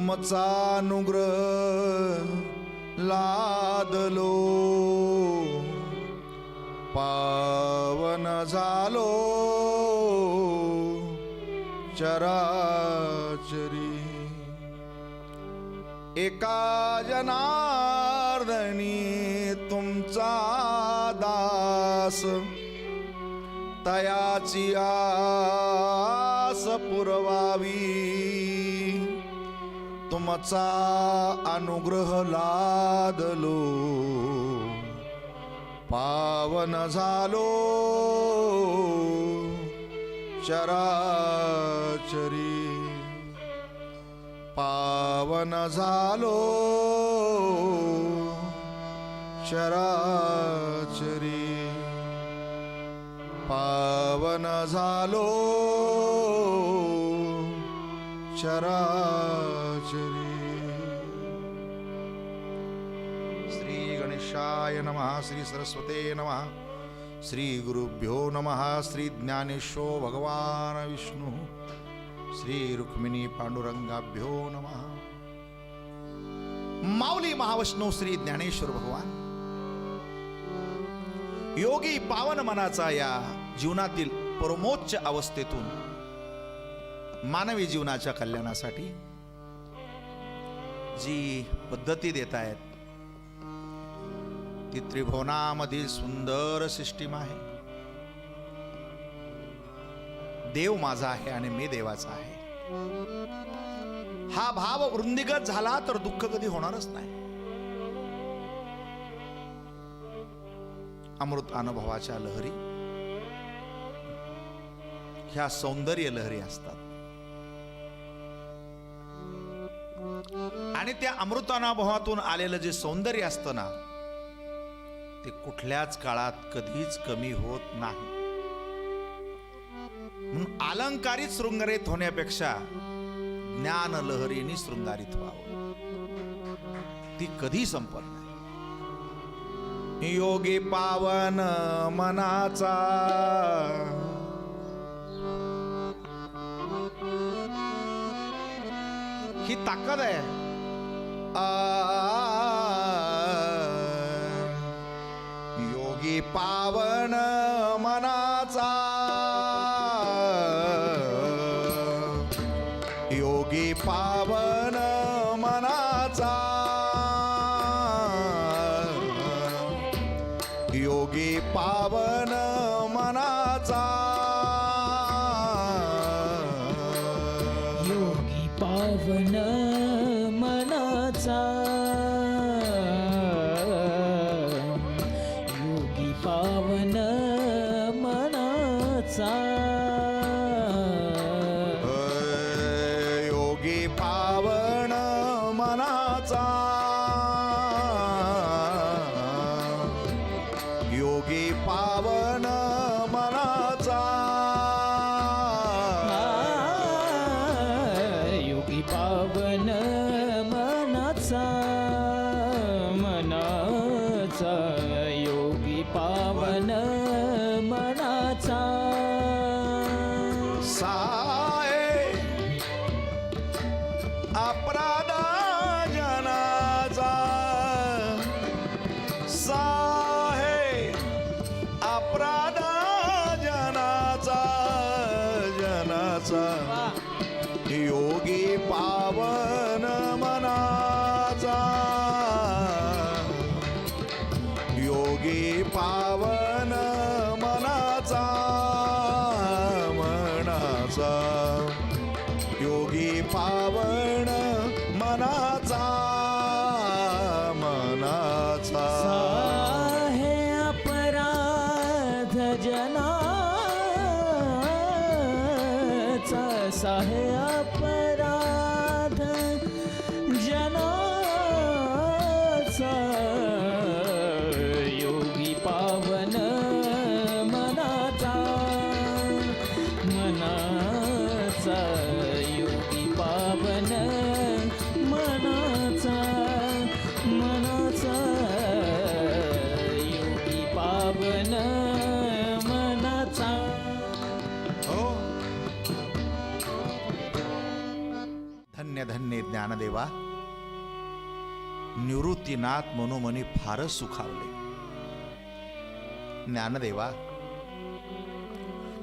तुमचा अनुग्रह लादलो पावन झालो चराचरी एका जनार्दनी तुमचा दास तयाची आस पुरवावी तुमचा अनुग्रह लादलो पावन झालो चराचरी पावन झालो चराचरी पावन झालो चराचरी. श्री गणेशाय नमः. श्री सरस्वते नमः. श्री गुरुभ्यो नमः. श्री ज्ञानेश्वर भगवान विष्णु. श्री रुक्मिणी पांडुरंगाभ्यो नमः. माऊली महाविष्णू श्री ज्ञानेश्वर भगवान योगी पावन मनाचा या जीवनातील परमोच्च अवस्थेतून मानवी जीवनाच्या कल्याणासाठी जी पद्धती देत आहेत ती त्रिभुवनामधील सुंदर सिस्टीम आहे. देव माझा आहे आणि मी देवाचा आहे हा भाव वृंदिगत झाला तर दुःख कधी होणारच नाही. अमृत अनुभवाच्या लहरी ह्या सौंदर्य लहरी असतात आणि त्या अमृतानुभवातून आलेलं जे सौंदर्य असतं ना ते कुठल्याच काळात कधीच कमी होत नाही. म्हणून अलंकारित शृंगारित होण्यापेक्षा ज्ञान लहरीने शृंगारित व्हावं. ती कधी संपत नाही. योगी पावन मनाचा ही ताकद आहे. योगी पावन मनाचा योगी पावन मनाचा योगी पावन मनाचा योगी पावन मनाचा योगी पावन मनाचा योगी पावन मनाचा योगी पावन मनाचा योगी पावन मनाचा मनाचा योगी पावन मनाचा साय अपराध जनाचा साहे अपराध जनाचा जनाचा योगी पावन मनाचा योगी पावन मनाचा मनाचा योगी पावन मनाचा मनाचा साहे अपराध जनाचा साहे अपराध जनाचा योगी पावन मनाचा मनाचा योगी पावन मनाचा मनाचा योगी पावन मनाचा. हो ज्ञानदेवा, निवृत्तीनाथ मनोमनी फारच सुखावले. ज्ञानदेवा,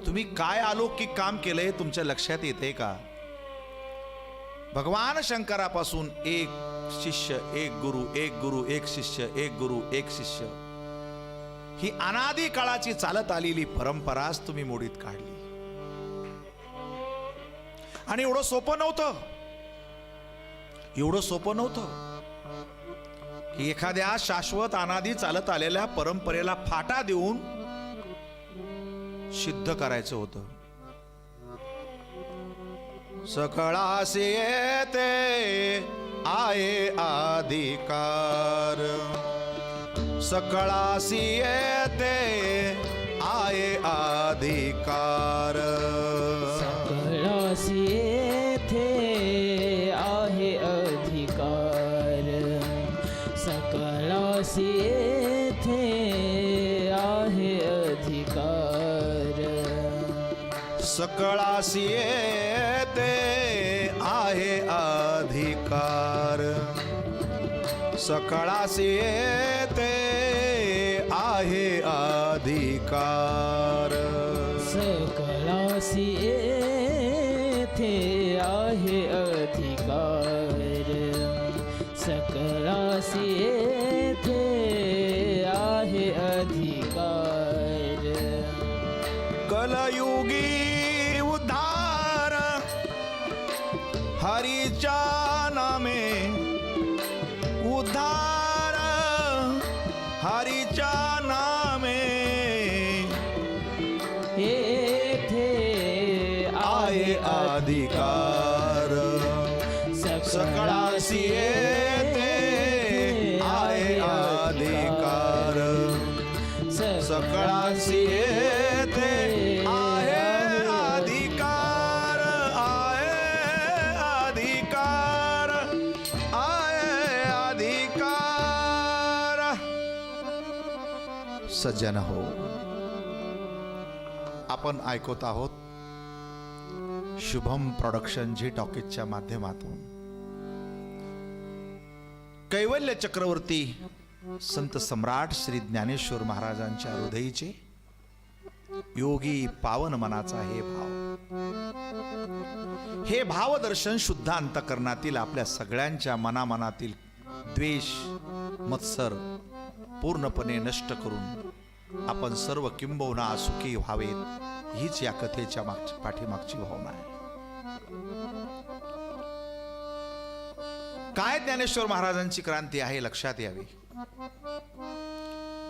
तुम्ही काय अलौकिक काम केलंय तुमच्या लक्षात येते का? भगवान शंकरापासून एक शिष्य एक गुरु, एक गुरु एक शिष्य, एक गुरु एक शिष्य, ही अनादी काळाची चालत आलेली परंपराच तुम्ही मोडीत काढली. आणि एवढं सोपं नव्हतं, एवढं सोपं नव्हतं की एखाद्या शाश्वत अनादी चालत आलेल्या परंपरेला फाटा देऊन सिद्ध करायचं होतं. सकळासी येते आहे अधिकार, सकळासी येते आहे अधिकार, सकळासी येथे आहे अधिकार, सकळासी येथे आहे अधिकार, सकळासी येते आहे अधिकार, सकळासी येते आहे अधिकार, सकळासी येथे आहे अधिकार, सकळासी येथे आहे अधिकार. कलयुगी उद्धार हरीच्या नामे, उद्धार हरीच्या नामे, येथे आहे अधिकार, सकळासी येते आहे अधिकार, सकळासी येते आहे अधिकार, आहे अधिकार, आहे अधिकार. सज्जन हो, आपण ऐकत आहोत शुभम प्रोडक्शन जी टॉकीजच्या माध्यमातून कैवल्य चक्रवर्ती संत सम्राट श्री ज्ञानेश्वर महाराजांच्या हृदयीचे योगी पावन मनाचा हे भाव, हे भावदर्शन शुद्ध अंतकरणातील आपल्या सगळ्यांच्या मनामनातील द्वेष मत्सर पूर्णपणे नष्ट करून आपण सर्व किंबहुना सुखी व्हावेत, हीच या कथेच्या पाठीमागची भावना आहे. काय ज्ञानेश्वर महाराजांची क्रांती आहे लक्षात यावी.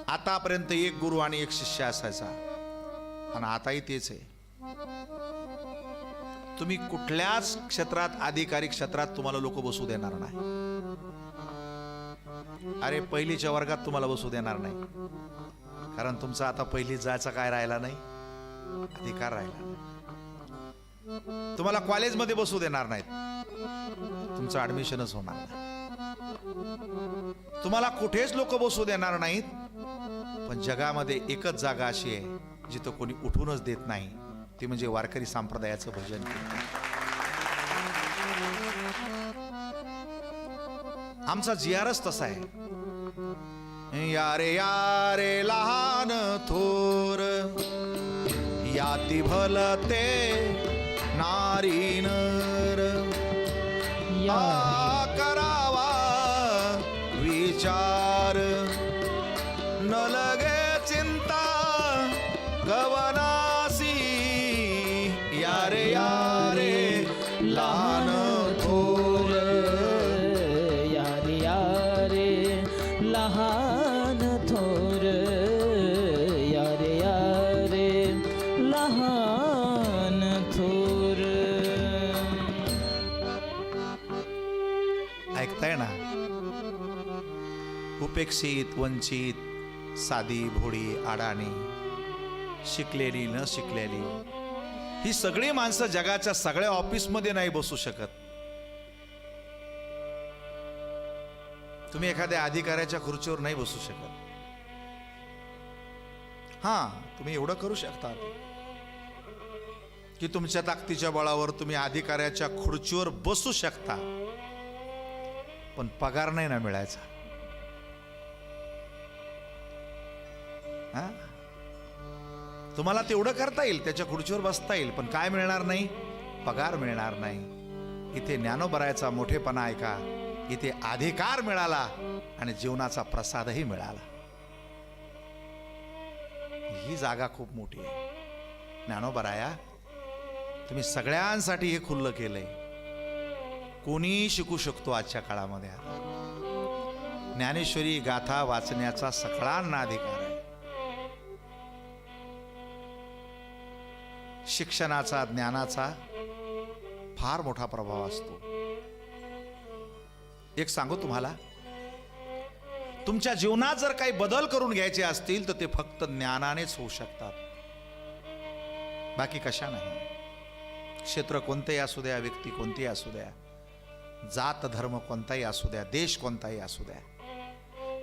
आतापर्यंत एक गुरु आणि एक शिष्य असायचा, आणि आताही तेच आहे. तुम्ही कुठल्याच क्षेत्रात, अधिकारी क्षेत्रात तुम्हाला लोक बसू देणार नाही. अरे पहिलीच्या वर्गात तुम्हाला बसू देणार नाही, कारण तुमचा आता पहिलीत जायचा काय राहिला नाही, अधिकार राहिला नाही. तुम्हाला कॉलेजमध्ये बसू देणार नाहीत, तुमचं ऍडमिशनच होणार नाही. तुम्हाला कुठेच लोक बसू देणार नाहीत, पण जगामध्ये एकच जागा अशी आहे जिथं कोणी उठूनच देत नाही, ती म्हणजे वारकरी संप्रदायाचं भजन कीर्तन. आमचा जियारच तसा आहे. यारे यारे लहान थोर, याती भलते नारी नर, करावा विचार, न लगे चिंता गवनासी. यारे यारे लहान थोर, यारे यारे लहान थोर, यारे यारे लहान थोर. ऐकताय ना? उपेक्षित, वंचित, साधी भोळी, अडाणी, शिकलेली न शिकलेली, ही सगळी माणसं जगाच्या सगळ्या ऑफिसमध्ये नाही बसू शकत. तुम्ही एखाद्या अधिकाऱ्याच्या खुर्चीवर नाही बसू शकत. हा, तुम्ही एवढं करू शकता की तुमच्या ताकदीच्या बळावर तुम्ही अधिकाऱ्याच्या खुर्चीवर बसू शकता, पण पगार नाही ना मिळायचा. हा? तुम्हाला तेवढं करता येईल, त्याच्या खुर्चीवर बसता येईल, पण काय मिळणार नाही? पगार मिळणार नाही. इथे ज्ञानोबरायाचा मोठेपणा ऐका. इथे अधिकार मिळाला आणि जीवनाचा प्रसादही मिळाला. ही जागा खूप मोठी आहे. ज्ञानोबराया, तुम्ही सगळ्यांसाठी हे खुल्लं केलंय. कोणी शिकू शकतो आजच्या काळामध्ये. ज्ञानेश्वरी गाथा वाचण्याचा सगळ्यांना अधिकार आहे. शिक्षणाचा, ज्ञानाचा फार मोठा प्रभाव असतो. एक सांगू तुम्हाला, तुमच्या जीवनात जर काही बदल करून घ्यायचे असतील तर ते फक्त ज्ञानानेच होऊ शकतात, बाकी कशा नाही. क्षेत्र कोणतेही असू द्या, व्यक्ती कोणतीही असू द्या, जात धर्म कोणताही असू द्या, देश कोणताही असू द्या,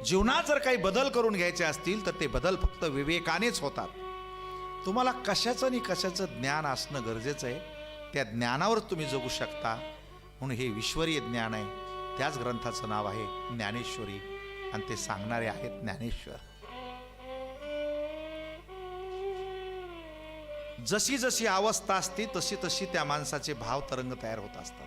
जीवनात जर काही बदल करून घ्यायचे असतील तर ते बदल फक्त विवेकानेच होतात. तुम्हाला कशाचं आणि कशाचं ज्ञान असणं गरजेचं आहे. त्या ज्ञानावर तुम्ही जगू शकता. म्हणून हे ईश्वरीय ज्ञान आहे. त्याच ग्रंथाचं नाव आहे ज्ञानेश्वरी आणि ते सांगणारे आहेत ज्ञानेश्वर. जशी जशी अवस्था असते तशी तशी त्या माणसाचे भाव तरंग तयार होत असतात.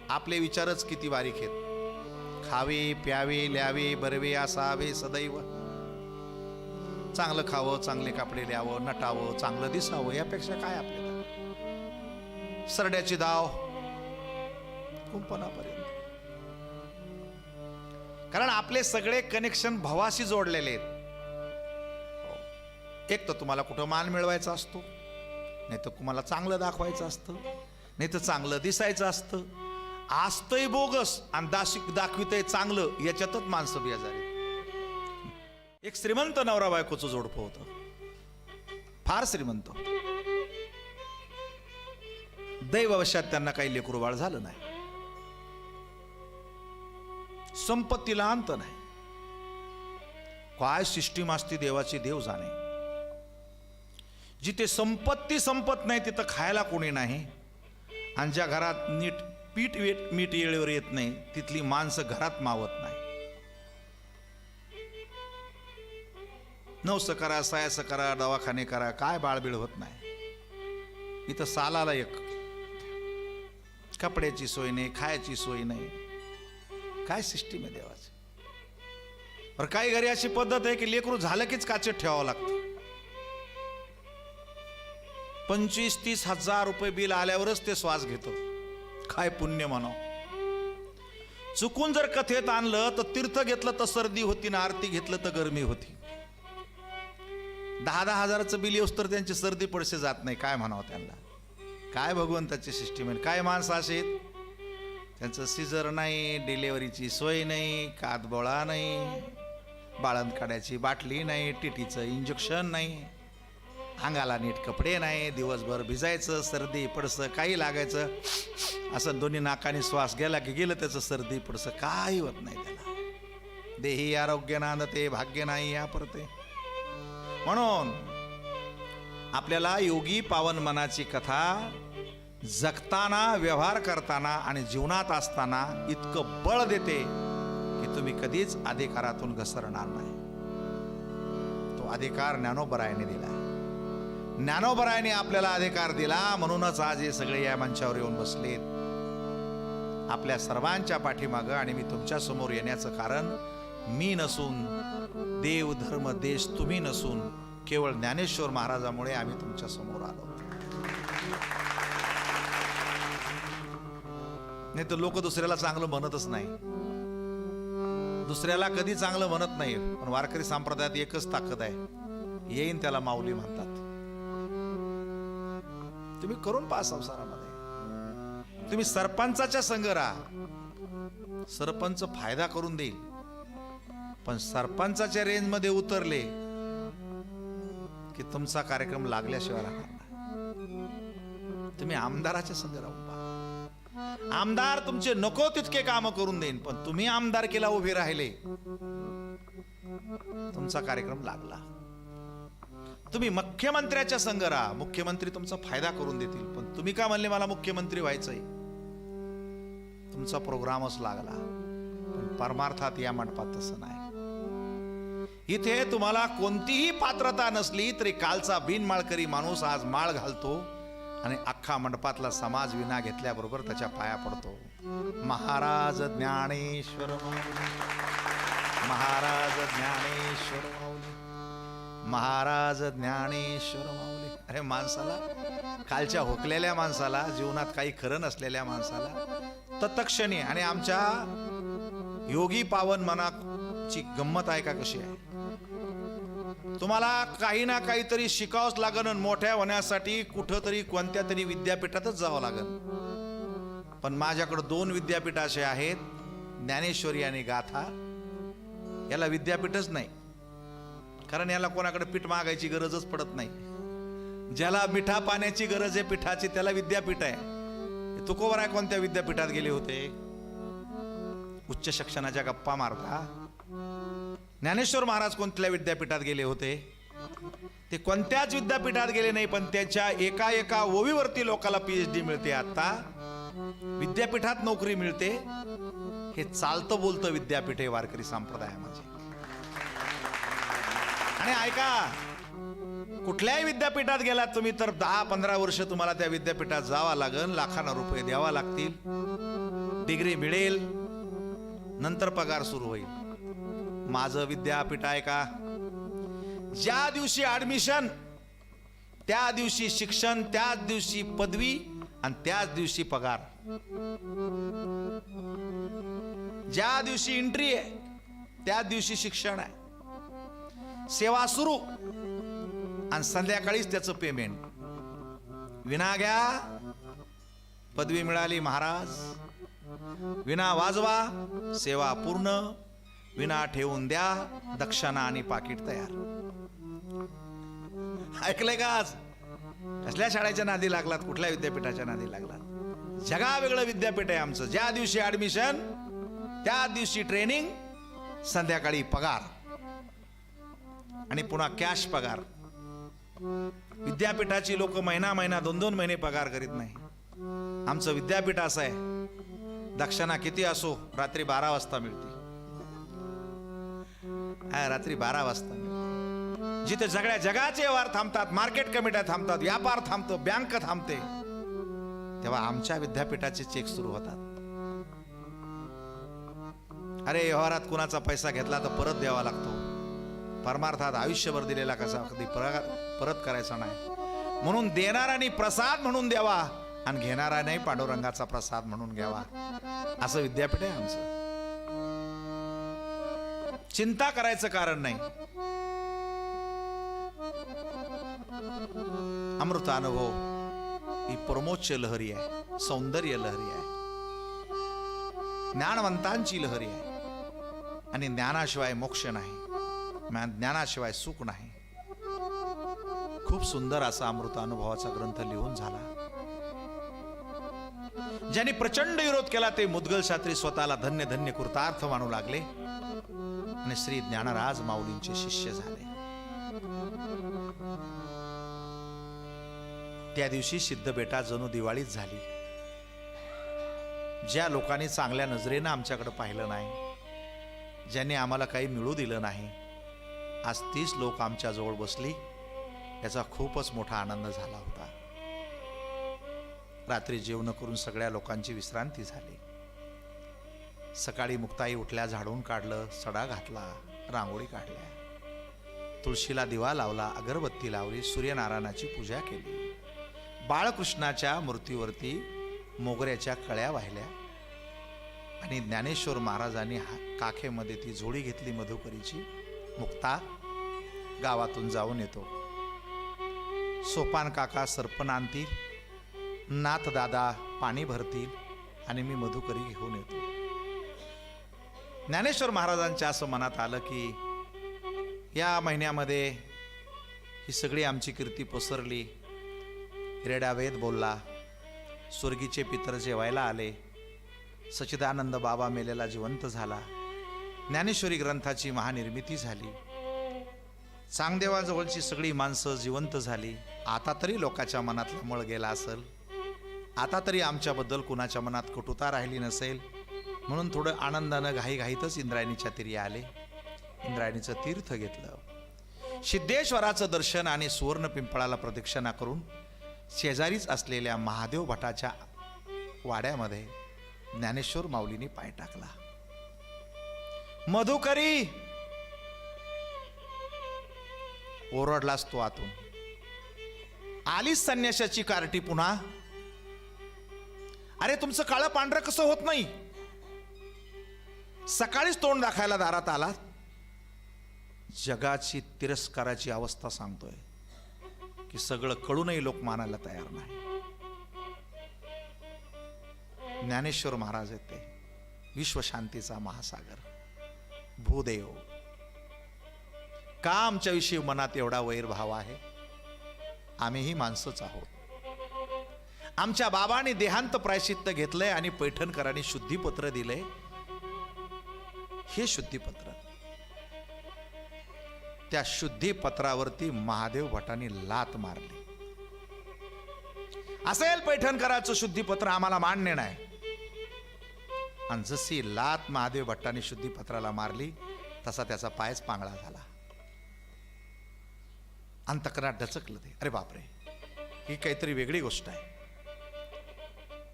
आपले विचारच किती बारीक आहेत. खावे प्यावे ल्यावे बरवे असावे सदैव. चांगलं खावं, चांगले कपडे ल्यावं, नटावं, चांगलं दिसावं, यापेक्षा काय आपल्याला. सरड्याची दाव कुंपणापर्यंत. कारण आपले सगळे कनेक्शन भावाशी जोडलेले आहेत. एक तर तुम्हाला कुठं मान मिळवायचा असतो, नाही तर तुम्हाला चांगलं दाखवायचं असतं, नाही तर चांगलं दिसायचं असतं. असतंय बोगस आणि दाखवितंय चांगलं, याच्यातच माणसं बेजारी. एक श्रीमंत नवरा बायकोचं जोडपं होतं, फार श्रीमंत. दैववशात त्यांना काही लेकरू बाळ झालं नाही. संपत्तीला अंत नाही. काय सिस्टीम असते देवाची देव जाणे. जिथे संपत्ती संपत नाही तिथं खायला कोणी नाही, आणि ज्या घरात नीट मीठ येळेवर येत नाही तिथली माणसं घरात मावत नाही. नवस करा, सायस करा, दवाखाने करा, काय बाळबीळ होत नाही. इथं सालाला एक कपड्याची सोय नाही, खायची सोय नाही. काय सिस्टीम आहे देवाची. पर काही घरी अशी पद्धत आहे की लेकरू झालं कीच काचेत ठेवावं लागतं. 25-30 हजार रुपये बिल आल्यावरच ते श्वास घेतो. काय पुण्य म्हणाव. चुकून जर कथेत आणलं तर तीर्थ घेतलं तर सर्दी होती ना आरती घेतलं तर गरमी होती. 10-10 हजाराचं बिल येऊस तर त्यांची सर्दी पडसे जात नाही. काय म्हणावं त्यांना. काय भगवंताची सिस्टीम आहे. काय माणसं असे त्यांचं सिजर नाही, डिलेव्हरीची सोय नाही, कातबोळा नाही, बाळंत काढायची बाटली नाही, टीटीचं इंजेक्शन नाही, अंगाला नीट कपडे नाही, दिवसभर भिजायचं, सर्दी पडसं काही लागायचं. असं दोन्ही नाकाने श्वास गेला की गेलं त्याचं सर्दी पडसं, काही होत नाही त्याला. देही आरोग्य नांदते भाग्य नाही या परते. म्हणून आपल्याला योगी पावन मनाची कथा जगताना, व्यवहार करताना आणि जीवनात असताना इतकं बळ देते की तुम्ही कधीच अधिकारातून घसरणार नाही. तो अधिकार ज्ञानोबरायाने दिला. ज्ञानोबरायाने आपल्याला अधिकार दिला म्हणूनच आज हे सगळे या मंचावर येऊन बसलेत आपल्या सर्वांच्या पाठीमागं. आणि मी तुमच्या समोर येण्याचं कारण मी नसून, देव धर्म देश तुम्ही नसून, केवळ ज्ञानेश्वर महाराजामुळे आम्ही तुमच्या समोर आलो. नाही तर लोक दुसऱ्याला चांगलं म्हणतच नाही. दुसऱ्याला कधी चांगलं म्हणत नाही. पण वारकरी संप्रदायात एकच ताकद आहे, येईन त्याला माऊली म्हणतात. तुम्ही करून पहा संसारामध्ये. तुम्ही सरपंचाच्या संग राहा, सरपंच फायदा करून देईल. पण सरपंचाच्या रेंज मध्ये उतरले की तुमचा कार्यक्रम लागल्याशिवाय राहणार नाही. तुम्ही आमदाराच्या संग राहून पहा. आमदार तुमचे नको तितके काम करून देईन, पण तुम्ही आमदारकीला उभे राहिले तुमचा कार्यक्रम लागला. तुम्ही मुख्यमंत्र्याच्या संग राहा, मुख्यमंत्री तुमचा फायदा करून देतील. पण तुम्ही का म्हणले मला मुख्यमंत्री व्हायचंय, तुमचा प्रोग्रामच लागला. पण परमार्थात या मंडपात तसं नाही. इथे तुम्हाला कोणतीही पात्रता नसली तरी कालचा बिनमाळकरी माणूस आज माळ घालतो आणि अख्खा मंडपातला समाज विना घेतल्याबरोबर त्याच्या पाया पडतो. महाराज ज्ञानेश्वर माऊली, महाराज ज्ञानेश्वर माऊली, महाराज ज्ञानेश्वर माऊली. अरे माणसाला, कालच्या हुकलेल्या माणसाला, जीवनात काही खरं नसलेल्या माणसाला तत्क्षणी, आणि आमच्या योगी पावन मनाची गंमत आहे का कशी आहे. तुम्हाला काही ना काहीतरी शिकावंच लागन आणि मोठ्या होण्यासाठी कुठं तरी कोणत्या तरी विद्यापीठातच जावं लागन. पण माझ्याकडे 2 विद्यापीठ असे आहेत, ज्ञानेश्वरी आणि गाथा. याला विद्यापीठच नाही, कारण याला कोणाकडे पीठ मागायची गरजच पडत नाही. ज्याला मिठा पाण्याची गरज आहे पिठाची त्याला विद्यापीठ आहे. तुकोबराय कोणत्या विद्यापीठात गेले होते? उच्च शिक्षणाच्या गप्पा मारता. ज्ञानेश्वर महाराज कोणत्या विद्यापीठात गेले होते? ते कोणत्याच विद्यापीठात गेले नाही, पण त्याच्या एका ओवीवरती लोकांना PhD मिळते. आता विद्यापीठात नोकरी मिळते. हे चालतं बोलतं विद्यापीठ आहे वारकरी संप्रदायामध्ये. आणि ऐका, कुठल्याही विद्यापीठात गेलात तुम्ही तर 10-15 वर्ष तुम्हाला त्या विद्यापीठात जावं लागेल, लाखांना रुपये द्यावा लागतील, डिग्री मिळेल, नंतर पगार सुरू होईल. माझं विद्यापीठ आहे का? ज्या दिवशी ऍडमिशन त्या दिवशी शिक्षण, त्याच दिवशी पदवी आणि त्याच दिवशी पगार. ज्या दिवशी एंट्री आहे त्याच दिवशी शिक्षण आहे, सेवा सुरू आणि संध्याकाळीच त्याचं पेमेंट. विना घ्या पदवी मिळाली महाराज, विना वाजवा सेवा पूर्ण, विना ठेवून द्या दक्षिणा आणि पाकिट तयार. ऐकलंय का? आज कसल्या शाळेच्या नादी लागलात? कुठल्या विद्यापीठाच्या नादी लागलात? जगा वेगळं विद्यापीठ आहे आमचं. ज्या दिवशी ऍडमिशन त्या दिवशी ट्रेनिंग, संध्याकाळी पगार आणि पुन्हा कॅश पगार. विद्यापीठाची लोक महिना 2-2 महिने पगार करीत नाही. आमचं विद्यापीठ असं आहे, दक्षिणा किती असो रात्री 12 वाजता मिळते. रात्री 12 वाजता जिथे सगळ्या जगाचे व्यवहार थांबतात, मार्केट कमिट्या थांबतात, व्यापार थांबतो, बँक थांबते, तेव्हा आमच्या विद्यापीठाचे चेक सुरू होतात. अरे व्यवहारात कुणाचा पैसा घेतला तर परत द्यावा लागतो. परमार्थात आयुष्यभर दिलेला कसा कधी परत करायचा नाही. म्हणून देणाराने प्रसाद म्हणून द्यावा आणि घेणाराने पांडुरंगाचा प्रसाद म्हणून घ्यावा, असं विद्यापीठ आहे आमचं. चिंता करायचं कारण नाही. अमृत अनुभव ही परमोच्च लहरी आहे, सौंदर्य लहरी आहे, ज्ञानवंतांची लहरी आहे. आणि ज्ञानाशिवाय मोक्ष नाही, ज्ञानाशिवाय सुख नाही. खूप सुंदर असा अमृत अनुभवाचा ग्रंथ लिहून झाला. ज्यांनी प्रचंड विरोध केला ते मुद्गल शास्त्री स्वतःला धन्य धन्य कृतार्थ मानू लागले आणि श्री ज्ञानराज माऊलींचे शिष्य झाले. त्या दिवशी सिद्धबेटा जणू दिवाळीच झाली. ज्या लोकांनी चांगल्या नजरेनं आमच्याकडे पाहिलं नाही, ज्यांनी आम्हाला काही मिळू दिलं नाही, आज 30 लोक आमच्या जवळ बसली, याचा खूपच मोठा आनंद झाला होता. रात्री जेवण करून सगळ्या लोकांची विश्रांती झाली. सकाळी मुक्ताई उठल्या, झाडून काढलं, सडा घातला, रांगोळी काढल्या, तुळशीला दिवा लावला, अगरबत्ती लावली, सूर्यनारायणाची पूजा केली. बाळकृष्णाच्या मूर्तीवरती मोगऱ्याच्या कळ्या वाहिल्या आणि ज्ञानेश्वर महाराजांनी काखेमध्ये ती जोडी घेतली मधुकरीची. मुक्ता, गावातून जाऊन येतो. सोपान काका सरपण आणतील, नाथ दादा पाणी भरतील आणि मी मधुकरी घेऊन येतो. ज्ञानेश्वर महाराजांच्या असं मनात आलं की या महिन्यामध्ये ही सगळी आमची कीर्ती पसरली. हिरड्या वेद बोलला, स्वर्गीचे पितर जेवायला आले, सच्चिदानंद बाबा मेलेला जिवंत झाला, ज्ञानेश्वरी ग्रंथाची महानिर्मिती झाली, चांगदेवाजवळची सगळी माणसं जिवंत झाली. आता तरी लोकांच्या मनातला मळ गेला असेल. आता तरी आमच्याबद्दल कुणाच्या मनात कटुता राहिली नसेल म्हणून थोडं आनंदानं घाईघाईतच इंद्रायणीच्या तीरी आले. इंद्रायणीचं तीर्थ घेतलं. सिद्धेश्वराचं दर्शन आणि सुवर्ण पिंपळाला प्रदक्षिणा करून शेजारीच असलेल्या महादेव भटाच्या वाड्यामध्ये ज्ञानेश्वर माऊलीने पाय टाकला. मधुकरी ओरडलास तो आतून. आलीच संन्याशाची कार्टी पुन्हा. अरे तुमचं काळं पांढरं कसं होत नाही. सकाळीच तोंड दाखायला दारात आला. जगाची तिरस्काराची अवस्था सांगतोय की सगळं कळूनही लोक मानायला तयार नाही. ज्ञानेश्वर महाराज आहेत ते, विश्वशांतीचा महासागर, भूदेव. का आमच्याविषयी मनात एवढा वैरभाव आहे? आम्हीही माणसंच आहोत. आमच्या बाबांनी देहांत प्रायश्चित्त घेतलंय आणि पैठणकरांनी शुद्धीपत्र दिलंय. हे शुद्धीपत्र, त्या शुद्धीपत्रावरती महादेव भटांनी लात मारली. असेल पैठणकराचं शुद्धीपत्र, आम्हाला मान्य नाही. आणि जशी लात महादेव भट्टांनी शुद्धीपत्राला मारली तसा त्याचा पायच पांगळा झाला. अंतकरणात डचकलं ते. अरे बापरे, ही काहीतरी वेगळी गोष्ट आहे.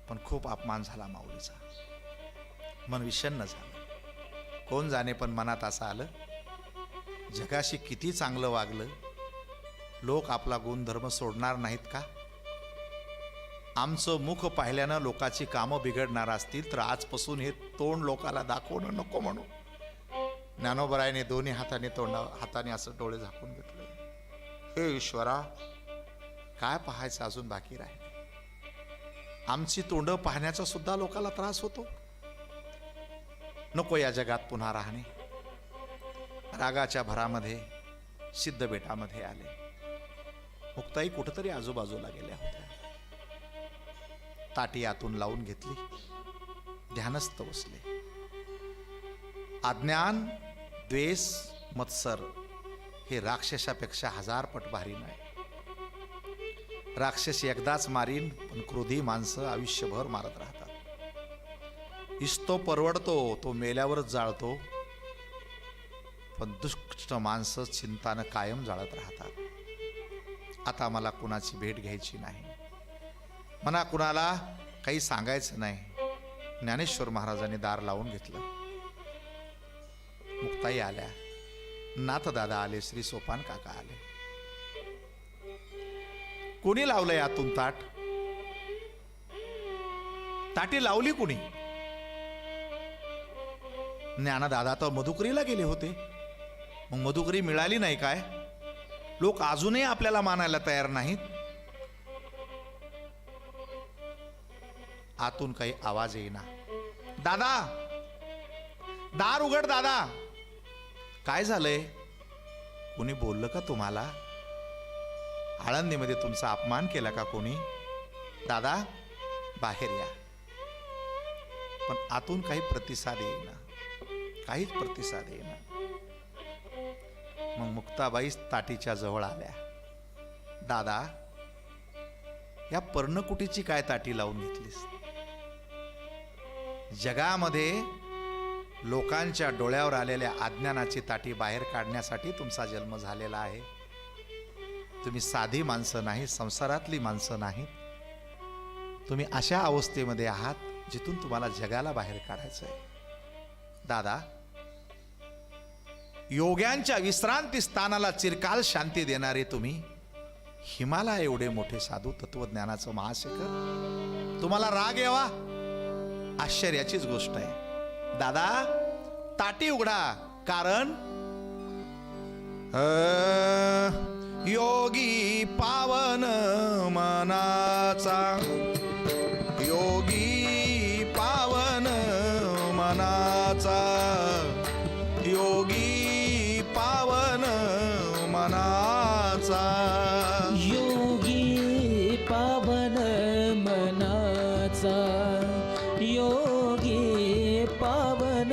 पण खूप अपमान झाला माऊलीचा. मन विषण्ण झालं. कोण जाणे, पण मनात असं आलं, जगाशी किती चांगलं वागलं, लोक आपला गुणधर्म सोडणार नाहीत का? आमचं मुख पाहिल्यानं लोकांची कामं बिघडणार असतील तर आजपासून हे तोंड लोकाला दाखवणं नको म्हणू. ज्ञानोबरायने दोन्ही हाताने असं डोळे झाकून घेतले. हे ईश्वरा, काय पाहायचं अजून बाकी राहिले? आमची तोंड पाहण्याचा सुद्धा लोकाला त्रास होतो. नको या जगात पुन्हा राहणे. रागाच्या भरामध्ये सिद्धबेटामध्ये आले. मुक्ताई कुठंतरी आजूबाजूला गेल्या होत्या. ताटी आतून लावून घेतली, ध्यानस्थ बसले. अज्ञान, द्वेष, मत्सर हे राक्षसापेक्षा 1000 पट भारी नाही. राक्षस एकदाच मारीन, पण क्रोधी माणसं आयुष्यभर मारत राहतात. इस्तो परवडतो, तो मेल्यावरच जाळतो, पण दुष्ट माणसं चिंतानं कायम जाळत राहतात. आता मला कुणाची भेट घ्यायची नाही, मला कुणाला काही सांगायचं नाही. ज्ञानेश्वर महाराजांनी दार लावून घेतलं. मुक्ताई आल्या, नाथदादा आले, श्री सोपान काका आले. कोणी लावलंय आतून ताट? ताटी लावली कोणी? ज्ञानदादा तर मधुकरीला गेले होते. मग मधुकरी मिळाली नाही काय? लोक अजूनही आपल्याला मानायला तयार नाहीत. आतून काही आवाज येईना. दादा, दार उघड दादा. काय झालंय? कोणी बोललं का तुम्हाला? आळंदीमध्ये तुमचा अपमान केला का कोणी? दादा, बाहेर या. पण आतून काही प्रतिसाद येईना, काहीच प्रतिसाद येईना. मग मुक्ताबाई ताटीच्या जवळ आल्या. दादा, या पर्णकुटीची काय ताटी लावून घेतलीस? जगामध्ये लोकांच्या डोळ्यावर आलेल्या अज्ञानाची ताटी बाहेर काढण्यासाठी तुमचा जन्म झालेला आहे. तुम्ही साधी माणसं नाही, संसारातली माणसं नाही. तुम्ही अशा अवस्थेमध्ये आहात जिथून तुम्हाला जगाला बाहेर काढायचं आहे. दादा, योग्यांच्या विश्रांती स्थानाला चिरकाल शांती देणारे तुम्ही, हिमालय एवढे मोठे साधू, तत्वज्ञानाचं महाशिखर, तुम्हाला राग यावा आश्चर्याचीच गोष्ट आहे. दादा, ताटी उघडा, कारण योगी पावन मनाचा, योगी पावन मनाचा, योगी पावन मनाचा, योगी पावन मनाचा, योगी पावन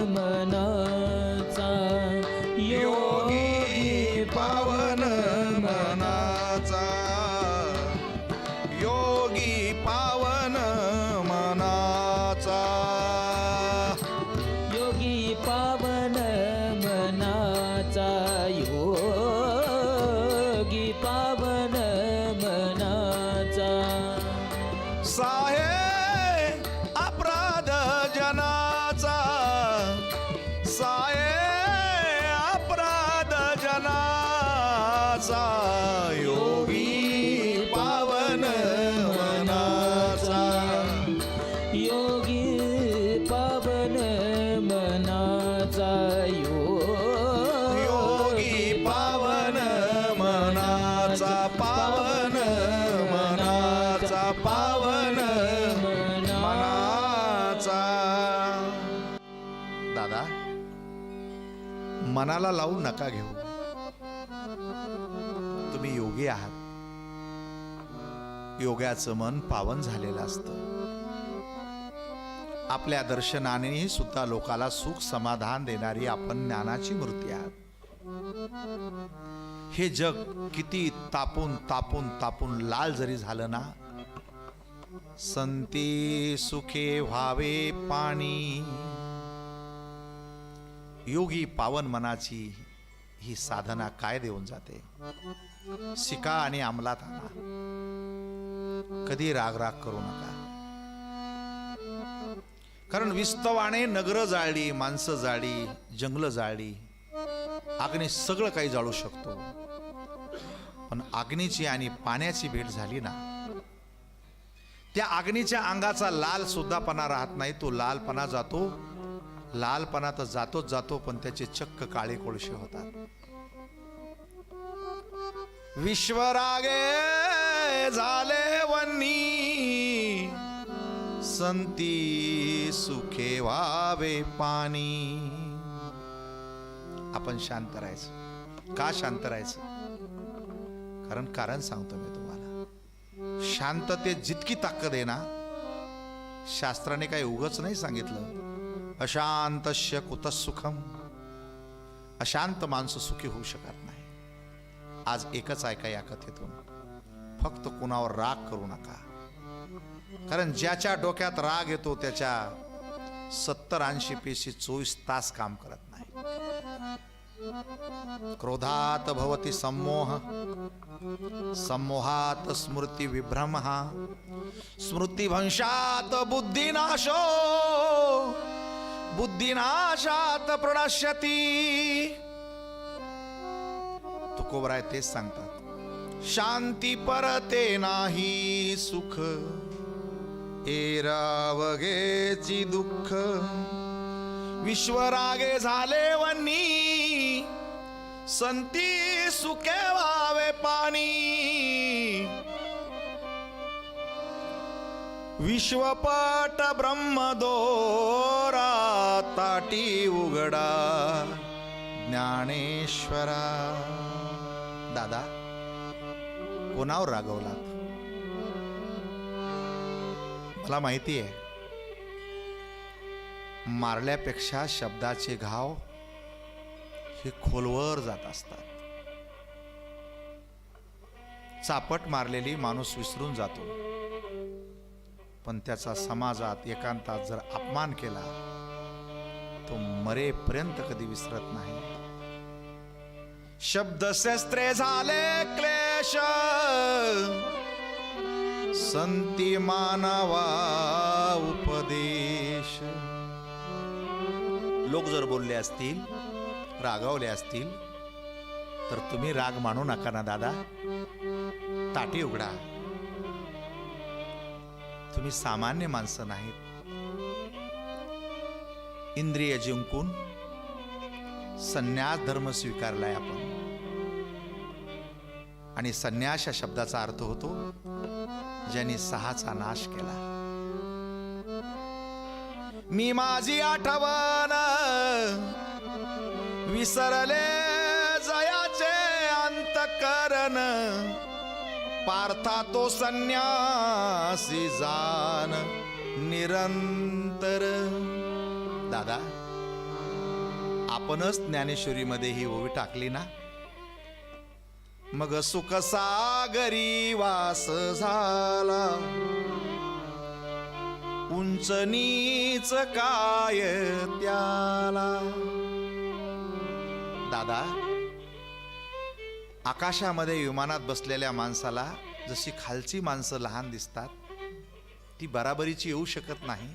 मनाचा, योगी पावन मनाचा, योगी पावन पावन मनाचा. दादा, मनाला लावून नका घेऊ. तुम्ही योगी आहात. योग्याचं मन पावन झालेलं असतं. आपल्या दर्शनाने सुद्धा लोकाला सुख समाधान देणारी आपण ज्ञानाची मूर्ती आहात. हे जग किती तापून तापून तापून लाल जरी झालं ना, संती सुखे व्हावे पाणी. योगी पावन मनाची ही साधना काय देऊन जाते? शिका आणि अंमलात आणा. कधी राग करू नका. कारण विस्तवाने नगर जाळली, माणसं जाळली, जंगल जाळली, अग्नी सगळं काही जाळू शकतो. पण अग्नीची आणि पाण्याची भेट झाली ना, त्या अग्नीच्या अंगाचा लाल सुद्धापणा राहत नाही. तो लालपणा जातो. लालपणा तर जातोच जातो, पण त्याचे चक्क काळे कोळशे होतात. विश्वरागे झाले वन्नी, संती सुखे व्हावे पाणी. आपण शांत राहायचं. का शांत राहायचं? कारण सांगतो मी तुम्हाला. शांततेत जितकी ताकद आहे ना, शास्त्राने काही उगच नाही सांगितलं. अशांतस्य कुतः सुखम. अशांत माणसं सुखी होऊ शकत नाही. आज एकच ऐका या कथेतून, फक्त कुणावर राग करू नका. कारण ज्याच्या डोक्यात राग येतो त्याच्या 70-80 पेशी 24 तास काम करत नाही. क्रोधात भवति सम्मोह, सम्मोहात स्मृती विभ्रम, स्मृतिभंशात बुद्धिनाशो, बुद्धिनाशात प्रणश्यति. तुकोबराय तेच सांगतात. शांती परते नाही सुख, एरावगेची दुःख. विश्वरागे झाले वन्नी, संती सुखे व्हावे पाणी. विश्वपट ब्रह्मदोरा, ताटी उघडा ज्ञानेश्वरा. दादा, कोणावर रागवलात? मला माहिती आहे, मारल्यापेक्षा शब्दाचे घाव हे खोलवर जात असतात. चापट मारलेली माणूस विसरून जातो, पण त्याचा समाजात एकांतात जर अपमान केला तो मरेपर्यंत कधी विसरत नाही. शब्दशस्त्रे झाले क्लेश, संती मानवा उपदेश. लोक जर बोलले असतील, रागावले असतील, तर तुम्ही राग मानू नका ना दादा. ताटी उघडा. तुम्ही सामान्य माणसं नाहीत. इंद्रिय जिंकून संन्यास धर्म स्वीकारलाय आपण. आणि संन्यास या शब्दाचा अर्थ होतो ज्यांनी 6चा नाश केला. मी माझी आठवण विसरले जयाचे अंतकरण, पार्था तो संन्यासी जान निरंतर. दादा, आपणच ज्ञानेश्वरीमध्ये ही ओवी टाकली ना, मग सुख सागरी वास झाला, उंच नीच काय त्याला. दादा, आकाशामध्ये विमानात बसलेल्या माणसाला जशी खालची माणसं लहान दिसतात, ती बराबरीची येऊ शकत नाही.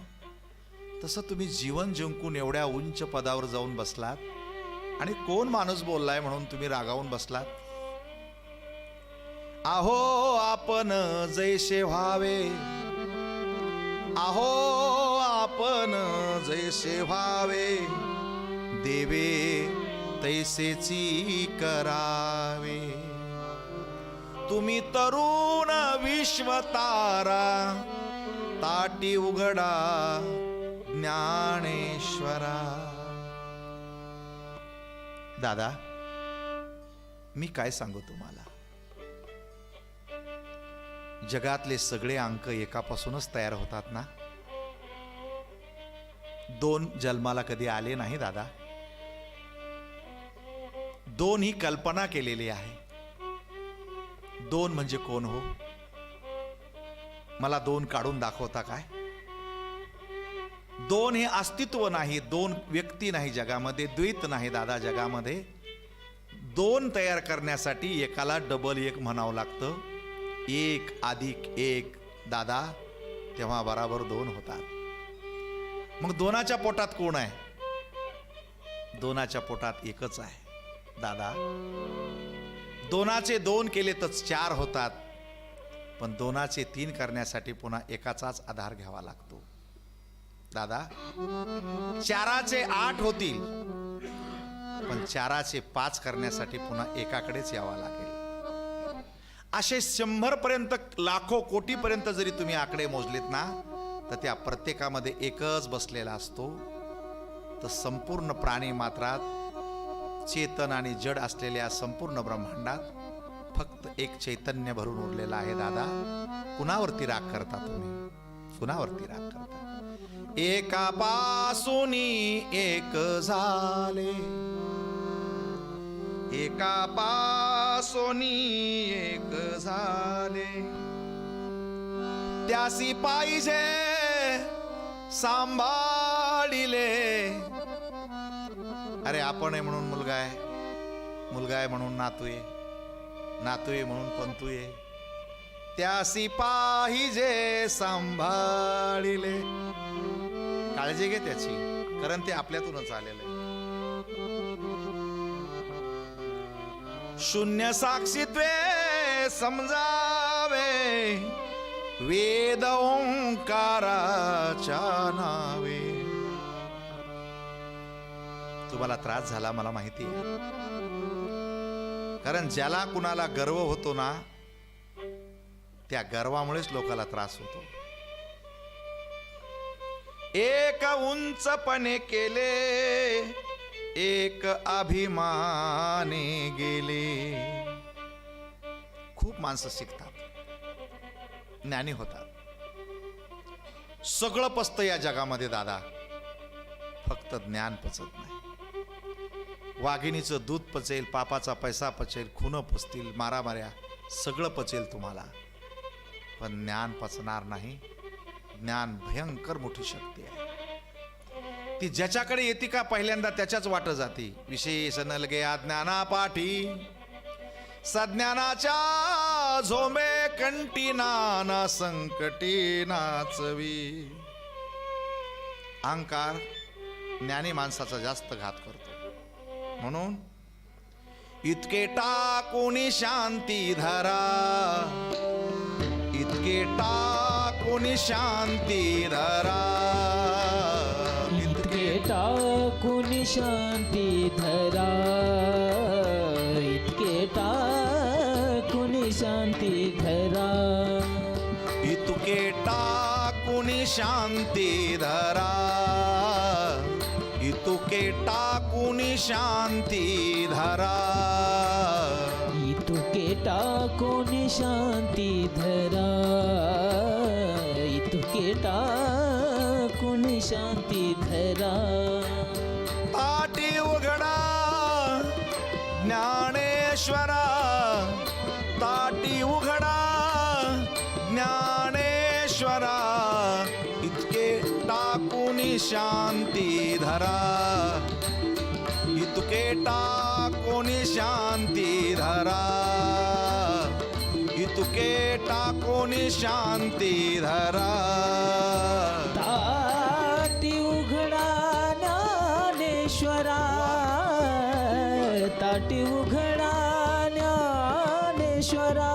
तसं तुम्ही जीवन जिंकून एवढ्या उंच पदावर जाऊन बसलात, आणि कोण माणूस बोललाय म्हणून तुम्ही रागावून बसलात. आहो आपण जैसे व्हावे, आहो आपण जैसे व्हावे, देवे तैसेची करावे. तुम्ही तरुण विश्वतारा, ताटी उघडा ज्ञानेश्वरा. दादा, मी काय सांगू तुम्हाला, जगातले सगळे अंक एकापासूनच तयार होतात ना. दोन जन्माला कधी आले नाही दादा. दोन ही कल्पना केलेली आहे. दोन म्हणजे कोण हो? मला दोन काढून दाखवता काय? दोन हे अस्तित्व नाही, दोन व्यक्ती नाही जगामध्ये, द्वैत नाही दादा जगामध्ये. दोन तयार करण्यासाठी एकाला डबल एक म्हणावं लागतं. एक अधिक एक दादा, तेव्हा बराबर दोन होतात. मग दोनाच्या पोटात कोण आहे? दोनाच्या पोटात एकच आहे दादा. दोनाचे दोन केले तर चार होतात, पण दोनाचे तीन करण्यासाठी पुन्हा एकाचाच आधार घ्यावा लागतो दादा. चाराचे 8 होतील, पण चाराचे 5 करण्यासाठी पुन्हा एकाकडेच यावं लागेल. असे 100 पर्यंत, लाखो कोटी पर्यंत जरी तुम्ही आकडे मोजलेत ना, तर त्या प्रत्येकामध्ये एकच बसलेला असतो. तर संपूर्ण प्राणी मात्रात, चेतन आणि जड असलेल्या संपूर्ण ब्रह्मांडात फक्त एक चैतन्य भरून उरलेला आहे दादा. कुणावरती राग करता तुम्ही? कुणावरती राग करता? एकापासूनी एक झाले, एकापासूनी एक झाले, त्यासी पाहिजे सांभाळिले. अरे आपण आहे म्हणून मुलगा आहे, मुलगा आहे म्हणून नातू आहे, नातू आहे म्हणून पंतू आहे. त्यासी पाहिजे सांभाळिले. काळजी घे त्याची, कारण ते आपल्यातूनच आलेलं आहे. शून्य साक्षीत्वे समजावे, वेद ओंकाराच्या नावे. तुम्हाला त्रास झाला मला माहिती आहे, कारण ज्याला कुणाला गर्व होतो ना, त्या गर्वामुळेच लोकाला त्रास होतो. एक उंचपणे केले, एक अभिमाने गेले. खूप माणसं शिकतात, ज्ञानी होतात. सगळं पचतं या जगामध्ये दादा, फक्त ज्ञान पचत नाही. वाघिणीचं दूध पचेल, पापाचा पैसा पचेल, खून पचतील, मारामाऱ्या सगळं पचेल तुम्हाला, पण ज्ञान पचणार नाही. ज्ञान भयंकर मोठी शक्ती आहे. ती ज्याच्याकडे येते का पहिल्यांदा त्याच्याच वाट जाती. विशेष न लगे अज्ञाना पाठी, सज्ञानाच्या झोंबे कंटी नाना संकटी नाचवी. अहंकार ज्ञानी माणसाचा जास्त घात करतो. म्हणून इतके टाकून शांती धरा, इतके टाकून शांती धरा, इतके टाकून शांती धरा, इतके टाकून शांती धरा, इतके टाकून शांती धरा, इतके टाकून शांती धरा, इतके टाकून शांती धरा, इतके टाकून शांती धरा. ताटी उघडा ज्ञानेश्वरा, ताटी उघडा ज्ञानेश्वरा. इतके टाकून शांती धरा, इतके टाकून शांती धरा, इतके टाकून शांती धरा. ताटी उघडा ज्ञानेश्वरा, ताटी उघडा ज्ञानेश्वरा.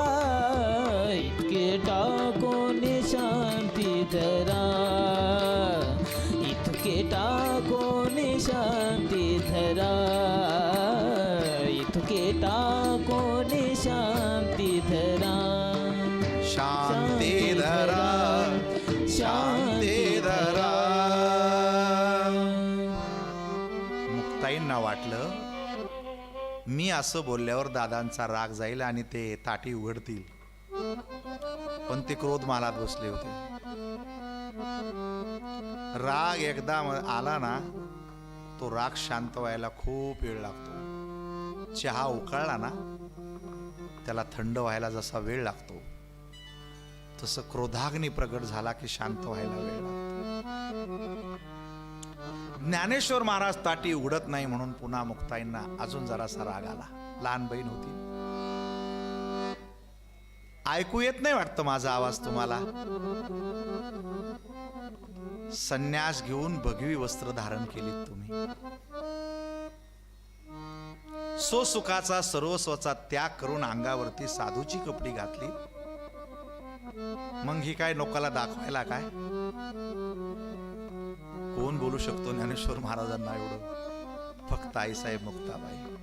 इतके टाकून शांती धरा, इतके टाकून शांती धरा, इतके टाकून शांती धरा. शांती धरा, शांती धरा. मुक्ताईंना वाटलं मी असं बोलल्यावर दादांचा राग जाईल आणि ते ताटी उघडतील, पण ते क्रोध मालात बसले होते. राग एकदा आला ना, तो राग शांत व्हायला खूप वेळ लागतो. चहा उकळला ना, त्याला थंड व्हायला जसा वेळ लागतो, तसं क्रोधाग्नी प्रगट झाला की शांत व्हायला वेळ लागतो. ज्ञानेश्वर महाराज ताटी उघडत नाही म्हणून पुन्हा मुक्ताईंना अजून जरासा राग आला. लहान बहीण होती. ऐकू येत नाही वाटतं माझा आवाज तुम्हाला? संन्यास घेऊन भगवी वस्त्र धारण केलीत तुम्ही. सुखाचा सर्वस्वाचा त्याग करून अंगावरती साधूची कपडी घातली. मग ही काय लोकाला दाखवायला काय? कोण बोलू शकतो ज्ञानेश्वर महाराजांना एवढं? फक्त आईसाहेब मुक्ताबाई.